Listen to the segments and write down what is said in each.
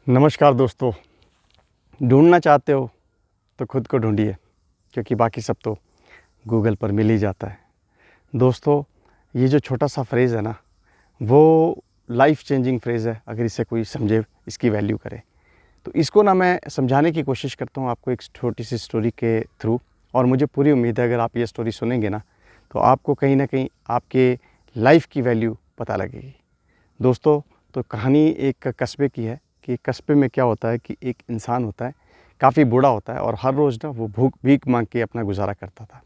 नमस्कार दोस्तों। ढूंढना चाहते हो तो खुद को ढूंढिए, क्योंकि बाकी सब तो गूगल पर मिल ही जाता है। दोस्तों, ये जो छोटा सा फ्रेज़ है ना, वो लाइफ चेंजिंग फ्रेज़ है। अगर इसे कोई समझे, इसकी वैल्यू करे, तो इसको ना मैं समझाने की कोशिश करता हूँ आपको एक छोटी सी स्टोरी के थ्रू। और मुझे पूरी उम्मीद है अगर आप ये स्टोरी सुनेंगे ना, तो आपको कहीं ना कहीं आपके लाइफ की वैल्यू पता लगेगी। दोस्तों, तो कहानी एक कस्बे की है कि कस्बे में क्या होता है कि एक इंसान होता है, काफ़ी बूढ़ा होता है, और हर रोज़ ना वो भीख मांग के अपना गुजारा करता था।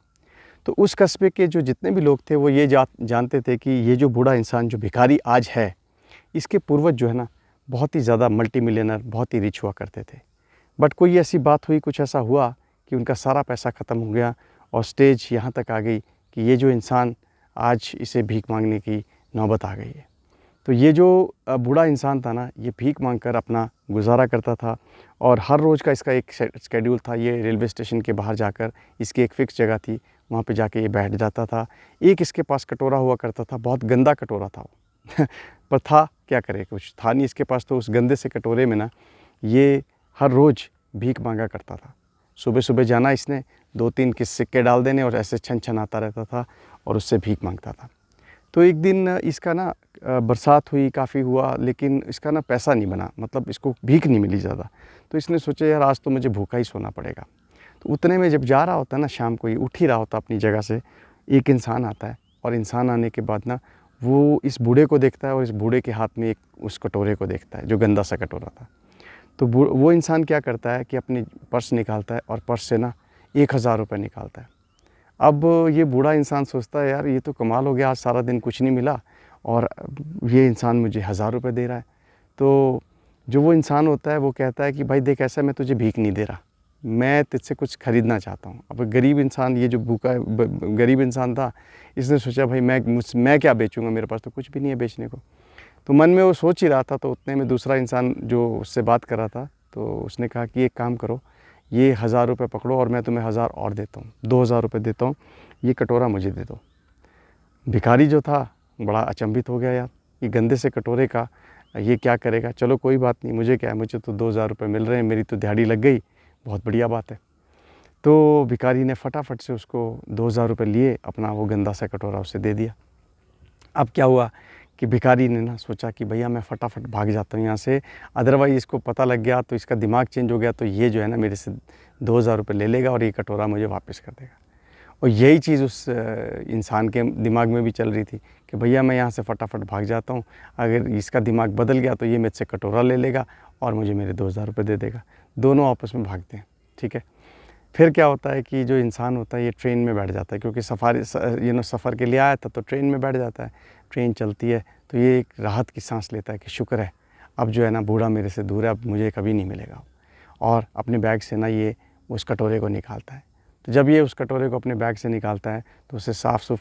तो उस कस्बे के जो जितने भी लोग थे वो ये जानते थे कि ये जो बूढ़ा इंसान, जो भिखारी आज है, इसके पूर्वज जो है ना, बहुत ही ज़्यादा मल्टी मिलियनर, बहुत ही रिच हुआ करते थे। बट कोई ऐसी बात हुई, कुछ ऐसा हुआ कि उनका सारा पैसा ख़त्म हो गया, और स्टेज यहाँ तक आ गई कि ये जो इंसान, आज इसे भीख मांगने की नौबत आ गई है। तो ये जो बूढ़ा इंसान था ना, ये भीख मांगकर अपना गुजारा करता था, और हर रोज़ का इसका एक शेड्यूल था। ये रेलवे स्टेशन के बाहर जाकर, इसकी एक फ़िक्स जगह थी, वहाँ पे जाके ये बैठ जाता था। एक इसके पास कटोरा हुआ करता था, बहुत गंदा कटोरा था वो पर था क्या करे, कुछ था नहीं इसके पास। तो उस गंदे से कटोरे में ना, ये हर रोज़ भीख मांगा करता था। सुबह सुबह जाना इसने, 2-3 के सिक्के डाल देने, और ऐसे छन छन आता रहता था और उससे भीख मांगता था। तो एक दिन इसका ना बरसात हुई, काफ़ी हुआ, लेकिन इसका ना पैसा नहीं बना, मतलब इसको भीख नहीं मिली ज़्यादा। तो इसने सोचा यार आज तो मुझे भूखा ही सोना पड़ेगा। तो उतने में जब जा रहा होता है ना, शाम को ही उठ ही रहा होता अपनी जगह से, एक इंसान आता है। और इंसान आने के बाद ना, वो इस बूढ़े को देखता है, और इस बूढ़े के हाथ में एक उस कटोरे को देखता है, जो गंदा सा कटोरा था। तो वो इंसान क्या करता है कि अपनी पर्स निकालता है, और पर्स से ना 1000 रुपये निकालता है। अब ये बूढ़ा इंसान सोचता है यार ये तो कमाल हो गया, आज सारा दिन कुछ नहीं मिला, और ये इंसान मुझे 1000 रुपये दे रहा है। तो जो वो इंसान होता है वो कहता है कि भाई देख, ऐसा मैं तुझे भीख नहीं दे रहा, मैं तुझसे कुछ ख़रीदना चाहता हूँ। अब गरीब इंसान, ये जो भूखा गरीब इंसान था, इसने सोचा भाई मैं क्या बेचूंगा, मेरे पास तो कुछ भी नहीं है बेचने को। तो मन में वो सोच ही रहा था। तो उतने में दूसरा इंसान जो उससे बात कर रहा था, तो उसने कहा कि एक काम करो, ये 1000 रुपये पकड़ो, और मैं तुम्हें 1000 और देता हूँ, 2000 रुपये देता हूँ, ये कटोरा मुझे दे दो। भिखारी जो था बड़ा अचंभित हो गया, यार ये गंदे से कटोरे का ये क्या करेगा। चलो कोई बात नहीं, मुझे क्या है, मुझे तो 2000 रुपये मिल रहे हैं, मेरी तो दिहाड़ी लग गई, बहुत बढ़िया बात है। तो भिखारी ने फटाफट से उसको 2000 रुपये लिए, अपना वो गंदा सा कटोरा उसे दे दिया। अब क्या हुआ कि भिखारी ने ना सोचा कि भैया मैं फटाफट भाग जाता हूँ यहाँ से, अदरवाइज़ इसको पता लग गया तो इसका दिमाग चेंज हो गया, तो ये जो है ना मेरे से 2000 रुपये ले लेगा, और ये कटोरा मुझे वापस कर देगा। और यही चीज़ उस इंसान के दिमाग में भी चल रही थी कि भैया मैं यहाँ से फटाफट भाग जाता हूँ, अगर इसका दिमाग बदल गया तो ये मेरे से कटोरा ले लेगा, और मुझे मेरे 2000 रुपये दे देगा। दोनों आपस में भागते हैं, ठीक है। फिर क्या होता है कि जो इंसान होता है ये ट्रेन में बैठ जाता है, क्योंकि सफ़र के लिए आया था, तो ट्रेन में बैठ जाता है। ट्रेन चलती है तो ये एक राहत की सांस लेता है कि शुक्र है, अब जो है ना बूढ़ा मेरे से दूर है, अब मुझे कभी नहीं मिलेगा। और अपने बैग से ना ये उस कटोरे को निकालता है। तो जब ये उस कटोरे को अपने बैग से निकालता है, तो उसे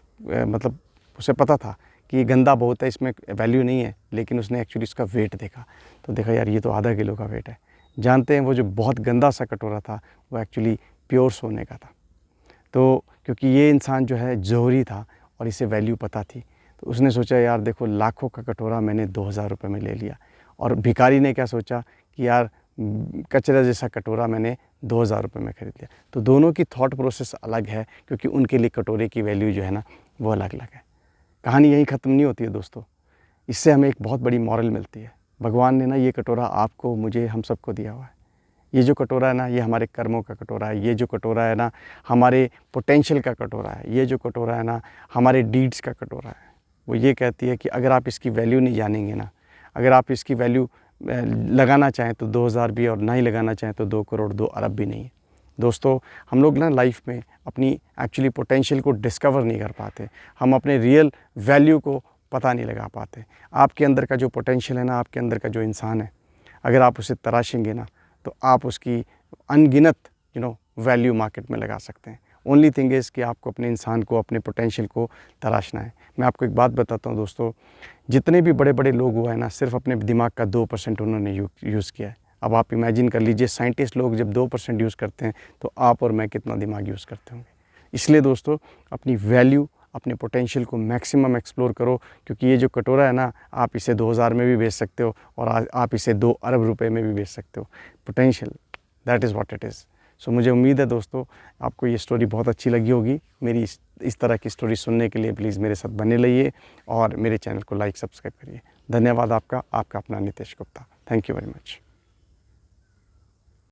मतलब उसे पता था कि ये गंदा बहुत है, इसमें वैल्यू नहीं है, लेकिन उसने एक्चुअली इसका वेट देखा, तो देखा यार ये तो आधा किलो का वेट है। जानते हैं वो जो बहुत गंदा सा कटोरा था, वो एक्चुअली प्योर सोने का था। तो क्योंकि ये इंसान जो है जौहरी था, और इसे वैल्यू पता थी, तो उसने सोचा यार देखो, लाखों का कटोरा मैंने 2000 रुपये में ले लिया, और भिखारी ने क्या सोचा कि यार कचरा जैसा कटोरा मैंने 2000 रुपये में ख़रीद लिया। तो दोनों की थॉट प्रोसेस अलग है, क्योंकि उनके लिए कटोरे की वैल्यू जो है ना, वो अलग अलग है। कहानी यहीं ख़त्म नहीं होती है दोस्तों, इससे हमें एक बहुत बड़ी मॉरल मिलती है। भगवान ने ना ये कटोरा आपको, मुझे, हम सबको दिया हुआ है। ये जो कटोरा है ना, ये हमारे कर्मों का कटोरा है। ये जो कटोरा है ना, हमारे पोटेंशियल का कटोरा है। ये जो कटोरा है ना, हमारे डीड्स का कटोरा है। वो ये कहती है कि अगर आप इसकी वैल्यू नहीं जानेंगे ना, अगर आप इसकी वैल्यू लगाना चाहें तो 2000 भी, और ना ही लगाना चाहें तो 2 करोड़ 2 अरब भी नहीं है। दोस्तों, हम लोग ना लाइफ में अपनी एक्चुअली पोटेंशियल को डिस्कवर नहीं कर पाते, हम अपने रियल वैल्यू को पता नहीं लगा पाते। आपके अंदर का जो पोटेंशियल है ना, आपके अंदर का जो इंसान है, अगर आप उसे तराशेंगे ना, तो आप उसकी अनगिनत वैल्यू मार्केट में लगा सकते हैं। ओनली थिंग इज़ कि आपको अपने इंसान को, अपने पोटेंशियल को तराशना है। मैं आपको एक बात बताता हूँ दोस्तों, जितने भी बड़े बड़े लोग हुए हैं ना, सिर्फ अपने दिमाग का 2% उन्होंने यूज़ किया है। अब आप इमेजिन कर लीजिए, साइंटिस्ट लोग जब 2% यूज़ करते हैं, तो आप और मैं कितना दिमाग यूज़ करते होंगे। इसलिए दोस्तों, अपनी वैल्यू अपने पोटेंशियल को मैक्सिमम एक्सप्लोर करो, क्योंकि ये जो कटोरा है ना, आप इसे 2000 में भी बेच सकते हो और आप इसे 2 अरब रुपए में भी बेच सकते हो। Potential, that is what it is. So मुझे उम्मीद है दोस्तों आपको ये स्टोरी बहुत अच्छी लगी होगी। मेरी इस तरह की स्टोरी सुनने के लिए प्लीज़ मेरे साथ बने रहिए और मेरे चैनल को लाइक सब्सक्राइब करिए। धन्यवाद आपका अपना Nitesh Gupta. Thank you very much.